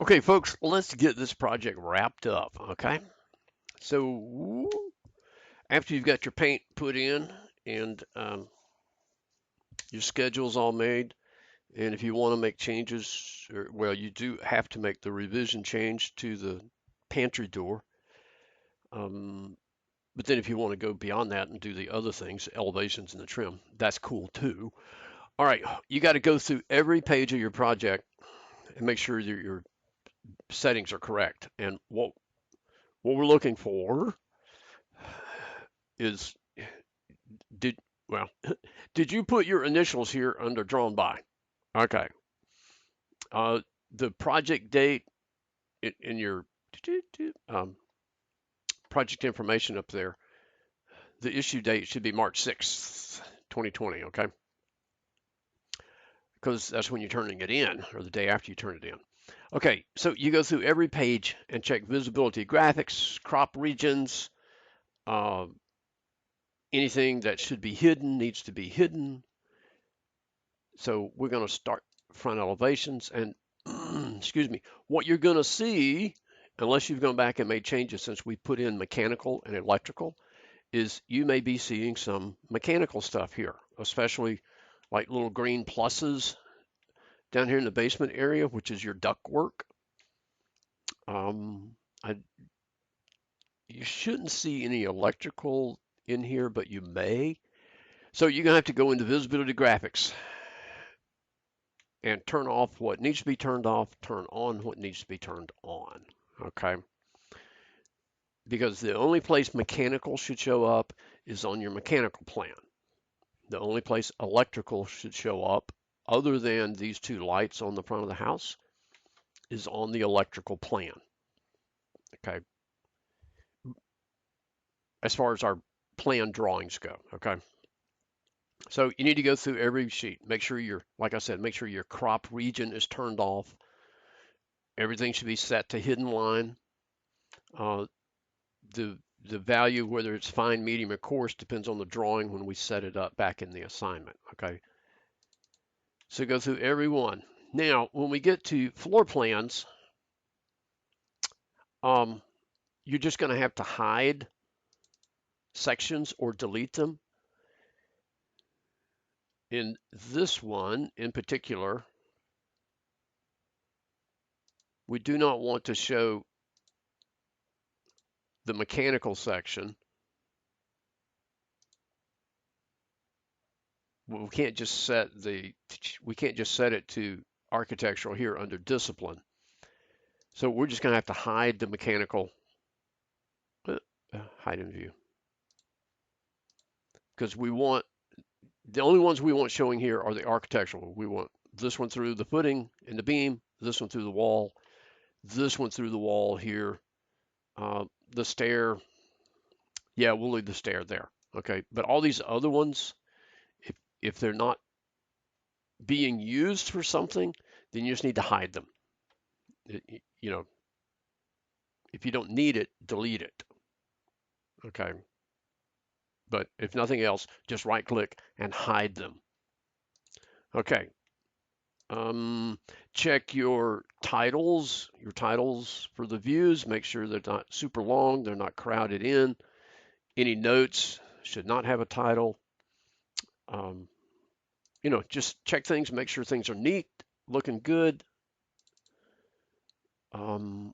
Okay, folks, let's get this project wrapped up. Okay, so after you've got your paint put in and your schedule's all made, and if you want to make changes, or, well, you do have to make the revision change to the pantry door. Um, but then if you want to go beyond that and do the other things, elevations and the trim, that's cool too. All right, you got to go through every page of your project and make sure that your settings are correct. And what we're looking for is did well did you put your initials here under drawn by? Okay. Uh, the project date in your um, project information up there, the issue date should be March 6th, 2020. Okay, because that's when you're turning it in, or the day after you turn it in. Okay, so you go through every page and check visibility, graphics, crop regions, uh, anything that should be hidden needs to be hidden. So we're going to start front elevations and excuse me, what you're going to see, unless you've gone back and made changes since we put in mechanical and electrical, is you may be seeing some mechanical stuff here, especially like little green pluses down here in the basement area, which is your duct work. Um, I, you shouldn't see any electrical in here, but you may. So you're gonna have to go into visibility graphics and turn off what needs to be turned off, turn on what needs to be turned on. Okay, because the only place mechanical should show up is on your mechanical plan. The only place electrical should show up, other than these two lights on the front of the house, is on the electrical plan. Okay, as far as our plan drawings go. Okay, so you need to go through every sheet. Make sure like I said, make sure your crop region is turned off. Everything should be set to hidden line. Uh, the value, whether it's fine, medium, or coarse, depends on the drawing when we set it up back in the assignment. Okay, so go through every one. Now, when we get to floor plans, um, you're just going to have to hide sections or delete them. In this one in particular, we do not want to show the mechanical section. We can't just set it to architectural here under discipline. So we're just going to have to hide the mechanical, uh, hide in view, because we want the only ones we want showing here are the architectural. We want this one through the footing and the beam, this one through the wall, this one through the wall here, the stair. Yeah, we'll leave the stair there. Okay, but all these other ones, if they're not being used for something, then you just need to hide them. You know, if you don't need it, delete it. Okay, but if nothing else, just right click and hide them. Okay. Um, check your titles for the views. Make sure they're not super long, they're not crowded in. Any notes should not have a title. Um, just check things, make sure things are neat, looking good. Um,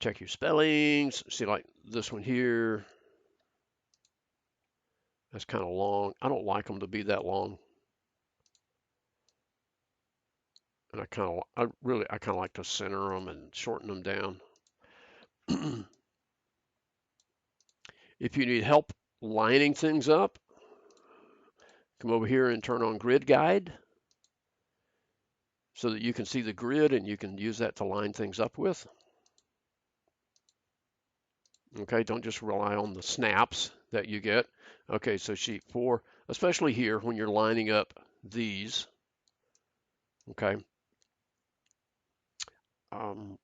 check your spellings. See, like this one here, that's kind of long. I don't like them to be that long, and I kind of like to center them and shorten them down. If you need help lining things up, come over here and turn on Grid Guide so that you can see the grid and you can use that to line things up with. Okay, don't just rely on the snaps that you get. Okay, so sheet 4, especially here when you're lining up these. Okay. Um,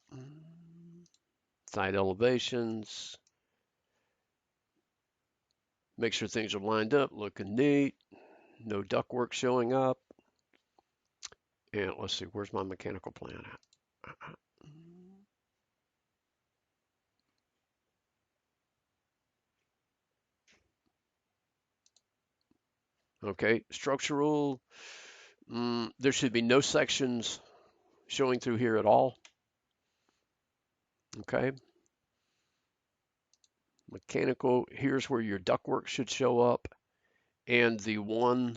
Side elevations. Make sure things are lined up, looking neat. No ductwork showing up. And let's see, where's my mechanical plan at? Okay, structural, there should be no sections showing through here at all. Okay, mechanical, here's where your ductwork should show up. And the one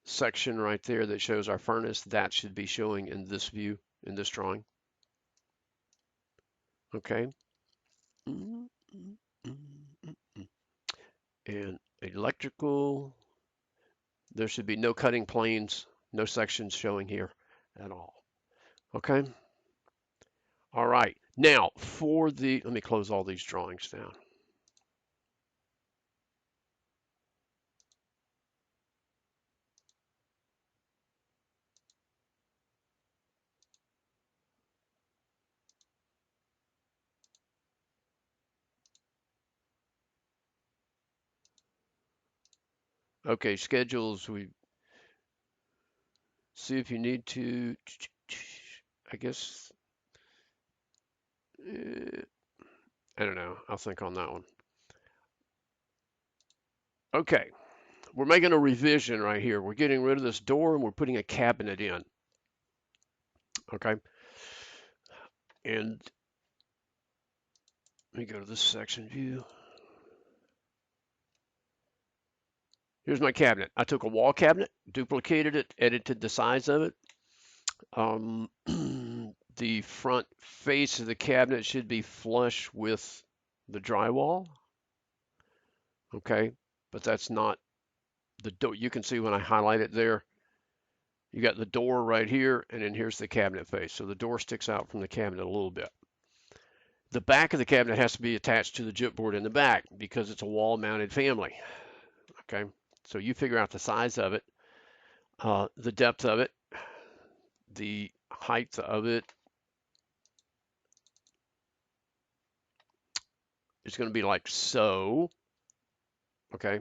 section right there that shows our furnace, that should be showing in this view, in this drawing. Okay. And electrical, there should be no cutting planes, no sections showing here at all. Okay. All right. Now for the, let me close all these drawings down. Okay, schedules, we see if you need to, I guess, I don't know. I'll think on that one. Okay, we're making a revision right here. We're getting rid of this door and we're putting a cabinet in. Okay, and let me go to this section view. Here's my cabinet. I took a wall cabinet, duplicated it, edited the size of it. The front face of the cabinet should be flush with the drywall. Okay, but that's not the door. You can see when I highlight it there, you got the door right here, and then here's the cabinet face. So the door sticks out from the cabinet a little bit. The back of the cabinet has to be attached to the gypboard in the back because it's a wall-mounted family. Okay, so you figure out the size of it, the depth of it, the height of it. It's going to be like so. Okay,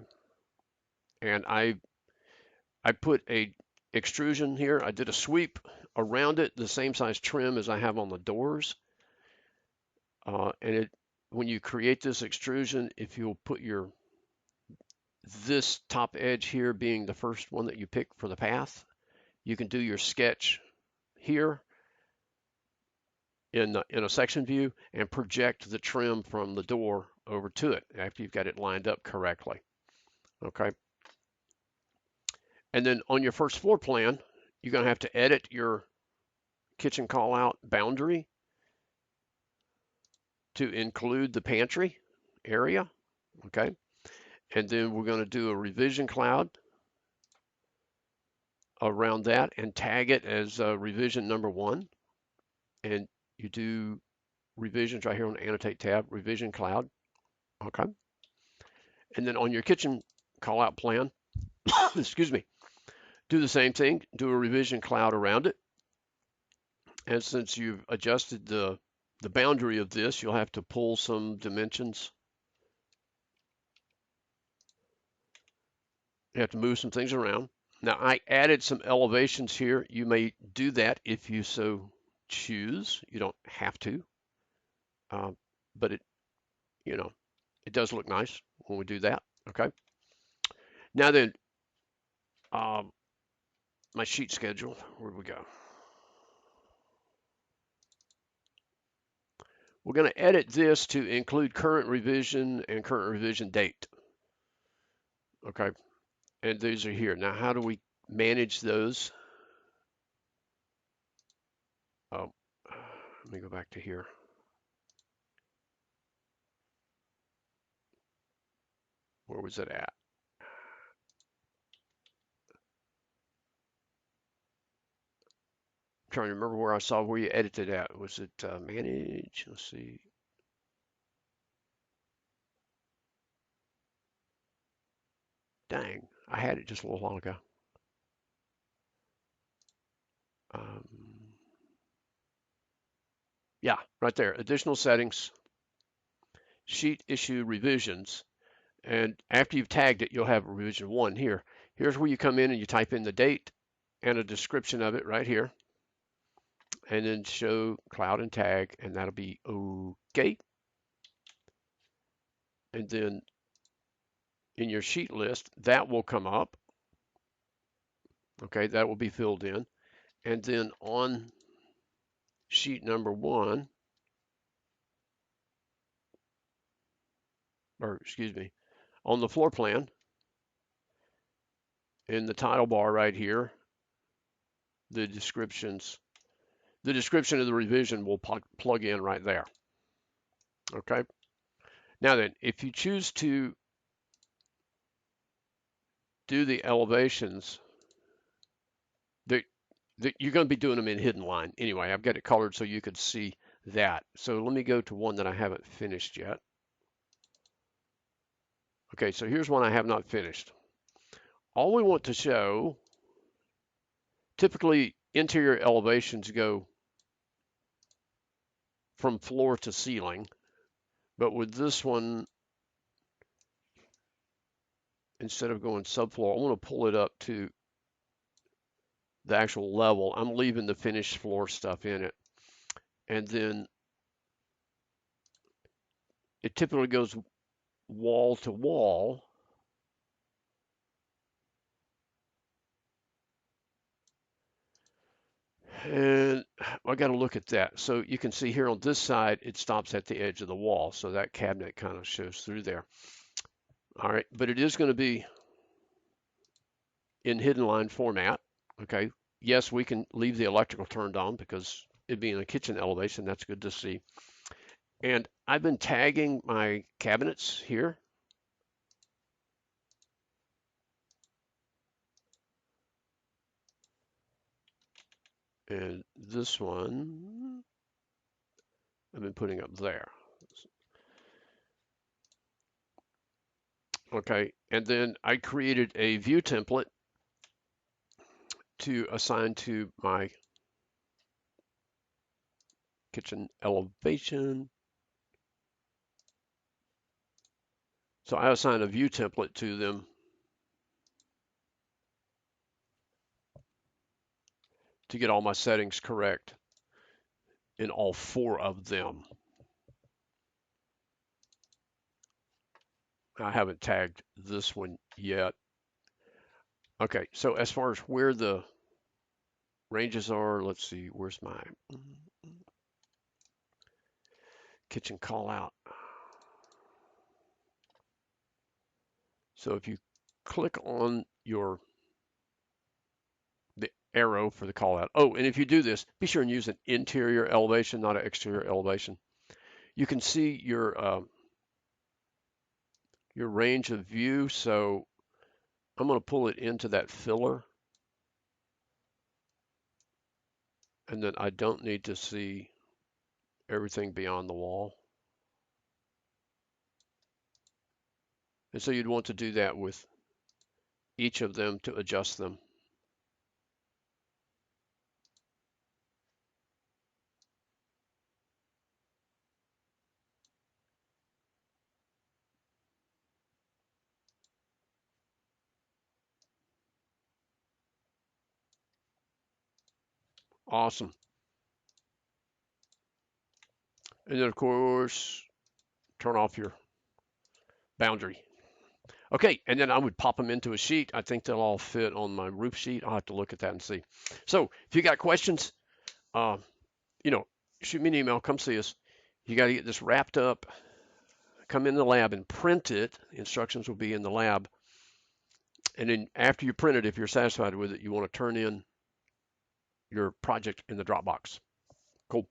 and I put a extrusion here. I did a sweep around it, the same size trim as I have on the doors. And when you create this extrusion, if you'll put this top edge here being the first one that you pick for the path, you can do your sketch here in a section view and project the trim from the door over to it after you've got it lined up correctly. Okay. And then on your first floor plan, you're going to have to edit your kitchen call out boundary to include the pantry area. Okay. And then we're going to do a revision cloud around that and tag it as revision number 1. And you do revisions right here on the annotate tab, revision cloud. Okay. And then on your kitchen call out plan, excuse me, do the same thing, do a revision cloud around it. And since you've adjusted the boundary of this, you'll have to pull some dimensions. You have to move some things around. Now I added some elevations here. You may do that if you so choose. You don't have to, but it does look nice when we do that. Okay. Now then, my sheet schedule. Where'd we go? We're going to edit this to include current revision and current revision date. Okay. And these are here. Now, how do we manage those? Oh, let me go back to here. Where was it at? I'm trying to remember where I saw where you edited at. Was it manage? Let's see. Dang, I had it just a little while ago. Um, yeah, right there. Additional settings, sheet issue revisions. And after you've tagged it, you'll have revision 1 here. Here's where you come in and you type in the date and a description of it right here, and then show cloud and tag, and that'll be okay. And then in your sheet list, that will come up. Okay, that will be filled in. And then on sheet number 1, or excuse me, on the floor plan, in the title bar right here, the description of the revision will plug in right there. Okay. Now then, if you choose to do the elevations, that you're going to be doing them in hidden line. Anyway, I've got it colored so you could see that. So let me go to one that I haven't finished yet. Okay, so here's one I have not finished. All we want to show, typically interior elevations go from floor to ceiling, but with this one, instead of going subfloor, I want to pull it up to the actual level. I'm leaving the finished floor stuff in it. And then it typically goes wall to wall. And I got to look at that. So you can see here on this side, it stops at the edge of the wall. So that cabinet kind of shows through there. All right, but it is going to be in hidden line format. Okay. Yes, we can leave the electrical turned on because it being a kitchen elevation, that's good to see. And I've been tagging my cabinets here. And this one, I've been putting up there. Okay, and then I created a view template to assign to my kitchen elevation. So I assign a view template to them to get all my settings correct in all 4 of them. I haven't tagged this one yet. Okay, so as far as where the ranges are, let's see, where's my kitchen call out? So if you click on the arrow for the call out. Oh, and if you do this, be sure and use an interior elevation, not an exterior elevation. You can see your range of view. So I'm going to pull it into that filler. And then I don't need to see everything beyond the wall. And so you'd want to do that with each of them to adjust them. Awesome. And then of course, turn off your boundary. Okay, and then I would pop them into a sheet. I think they'll all fit on my roof sheet. I'll have to look at that and see. So if you got questions, shoot me an email, come see us. You got to get this wrapped up, come in the lab and print it. Instructions will be in the lab. And then after you print it, if you're satisfied with it, you want to turn in your project in the Dropbox. Cool.